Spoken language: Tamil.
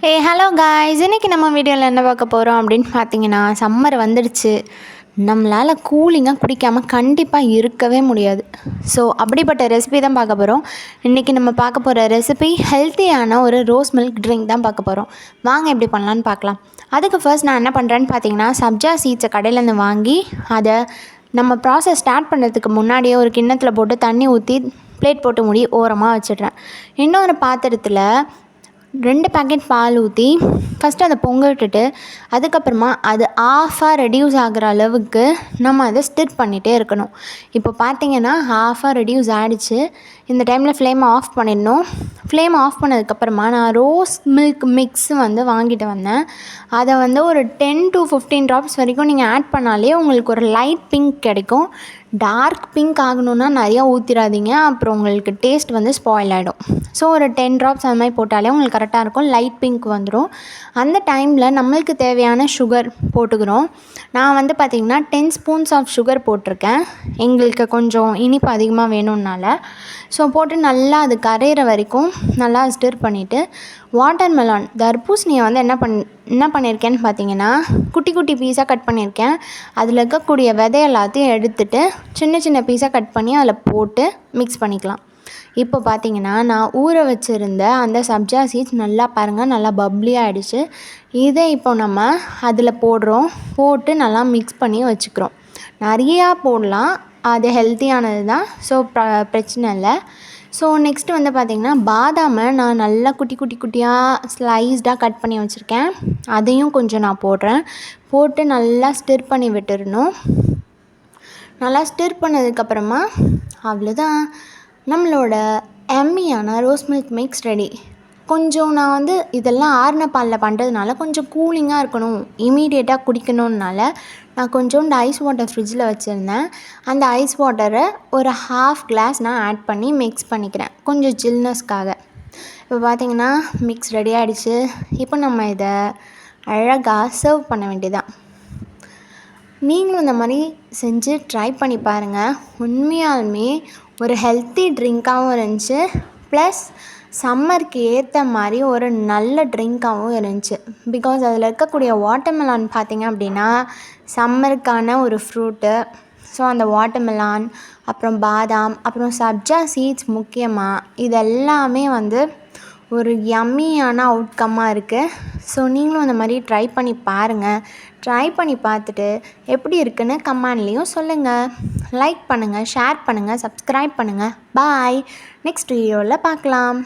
ஹலோ காய்ஸ், இன்றைக்கி நம்ம வீடியோவில் என்ன பார்க்க போகிறோம் அப்படின்னு பார்த்தீங்கன்னா, சம்மர் வந்துடுச்சு. நம்மளால் கூலிங்காக குடிக்காமல் கண்டிப்பாக இருக்கவே முடியாது. ஸோ அப்படிப்பட்ட ரெசிபி தான் பார்க்க போகிறோம். இன்றைக்கி நம்ம பார்க்க போகிற ரெசிபி ஹெல்த்தியான ஒரு ரோஸ் மில்க் ட்ரிங்க் தான் பார்க்க போகிறோம். வாங்க எப்படி பண்ணலான்னு பார்க்கலாம். அதுக்கு ஃபர்ஸ்ட் நான் என்ன பண்ணுறேன்னு பார்த்தீங்கன்னா, சப்ஜா சீட்ஸை கடையிலேருந்து வாங்கி அதை நம்ம ப்ராசஸ் ஸ்டார்ட் பண்ணுறதுக்கு முன்னாடியே ஒரு கிண்ணத்தில் போட்டு தண்ணி ஊற்றி பிளேட் போட்டு மூடி ஓரமாக வச்சிடுறேன். இன்னொரு பாத்திரத்தில் 2 பேக்கெட் பால் ஊற்றி ஃபஸ்ட்டு அதை பொங்க விட்டுட்டு அதுக்கப்புறமா அது ஆஃபாக ரெடியூஸ் ஆகிற அளவுக்கு நம்ம அதை ஸ்டிர் பண்ணிகிட்டே இருக்கணும். இப்போ பார்த்திங்கன்னா ஆஃபாக ரெடியூஸ் ஆகிடுச்சு. இந்த டைமில் ஃப்ளேமை ஆஃப் பண்ணிடணும். ஃப்ளேம் ஆஃப் பண்ணதுக்கப்புறமா நான் ரோஸ் மில்க் மிக்ஸ் வாங்கிட்டு வந்தேன். அதை ஒரு 10 to 15 ட்ராப்ஸ் வரைக்கும் நீங்கள் ஆட் பண்ணாலே உங்களுக்கு ஒரு லைட் பிங்க் கிடைக்கும். டார்க் பிங்க் ஆகணுன்னா நிறையா ஊற்றிடாதீங்க, அப்புறம் உங்களுக்கு டேஸ்ட் ஸ்பாயில் ஆகிடும். ஸோ ஒரு 10 ட்ராப்ஸ் அந்த மாதிரி போட்டாலே உங்களுக்கு கரெக்டாக இருக்கும். லைட் பிங்க் வந்துடும். அந்த டைமில் நம்மளுக்கு தேவையான சுகர் போட்டுக்கிறோம். நான் பார்த்திங்கன்னா 10 ஸ்பூன்ஸ் ஆஃப் சுகர் போட்டிருக்கேன், எங்களுக்கு கொஞ்சம் இனிப்பு அதிகமாக வேணும்னால. ஸோ போட்டு நல்லா அது கரையிற வரைக்கும் நல்லா ஸ்டிர் பண்ணிவிட்டு வாட்டர் மெலான் தர்பூசணியை என்ன பண்ணியிருக்கேன்னு பார்த்தீங்கன்னா, குட்டி குட்டி பீஸாக கட் பண்ணியிருக்கேன். அதில் இருக்கக்கூடிய விதை எல்லாத்தையும் எடுத்துகிட்டு சின்ன சின்ன பீஸாக கட் பண்ணி அதில் போட்டு மிக்ஸ் பண்ணிக்கலாம். இப்போ பார்த்தீங்கன்னா நான் ஊற வச்சுருந்த அந்த சப்ஜா சீட்ஸ் நல்லா பாருங்கள், நல்லா பப்ளியாக ஆகிடுச்சு. இதை இப்போ நம்ம அதில் போட்டு நல்லா மிக்ஸ் பண்ணி வச்சுக்கிறோம். நிறையா போடலாம், அது ஹெல்த்தியானது தான். ஸோ பிரச்சனை இல்லை. ஸோ நெக்ஸ்ட்டு பார்த்திங்கன்னா பாதாமை நான் நல்லா குட்டி குட்டியாக ஸ்லைஸ்டாக கட் பண்ணி வச்சுருக்கேன். அதையும் கொஞ்சம் நான் போட்டு நல்லா ஸ்டிர் பண்ணி விட்டுறணும். நல்லா ஸ்டிர் பண்ணதுக்கப்புறமா அவ்வளோதான், நம்மளோட எம்மியான ரோஸ் மில்க் மிக்ஸ் ரெடி. கொஞ்சம் நான் இதெல்லாம் ஆறின பாலில் பண்ணுறதுனால கொஞ்சம் கூலிங்காக இருக்கணும், இமீடியட்டாக குடிக்கணுன்னால நான் கொஞ்சோண்டு ஐஸ் வாட்டர் ஃப்ரிட்ஜில் வச்சுருந்தேன். அந்த ஐஸ் வாட்டரை ஒரு ½ கிளாஸ் நான் ஆட் பண்ணி மிக்ஸ் பண்ணிக்கிறேன், கொஞ்சம் ஜில்னஸ்க்காக. இப்போ பார்த்திங்கன்னா மிக்ஸ் ரெடி ஆகிடுச்சு. இப்போ நம்ம இதை அழகாக சர்வ் பண்ண வேண்டியதான். நீங்களும் இந்த மாதிரி செஞ்சு ட்ரை பண்ணி பாருங்கள். உண்மையாலுமே ஒரு ஹெல்த்தி ட்ரிங்க்காகவும் இருந்துச்சு, ப்ளஸ் சம்மருக்கு ஏற்ற மாதிரி ஒரு நல்ல ட்ரிங்க்காகவும் இருந்துச்சு. பிகாஸ் அதில் இருக்கக்கூடிய வாட்டர்மெலான் பார்த்திங்க அப்படின்னா சம்மருக்கான ஒரு ஃப்ரூட்டு. ஸோ அந்த வாட்டர்மெலான், அப்புறம் பாதாம், அப்புறம் சப்ஜா சீட்ஸ் முக்கியமாக இதெல்லாமே ஒரு யம்மியான அவுட்கம்மாக இருக்குது. ஸோ நீங்களும் அந்த மாதிரி ட்ரை பண்ணி பாருங்கள். ட்ரை பண்ணி பார்த்துட்டு எப்படி இருக்குன்னு கமெண்ட்லேயும் சொல்லுங்கள். லைக் பண்ணுங்கள், ஷேர் பண்ணுங்கள், சப்ஸ்கிரைப் பண்ணுங்கள். பாய். நெக்ஸ்ட் வீடியோவில் பார்க்கலாம்.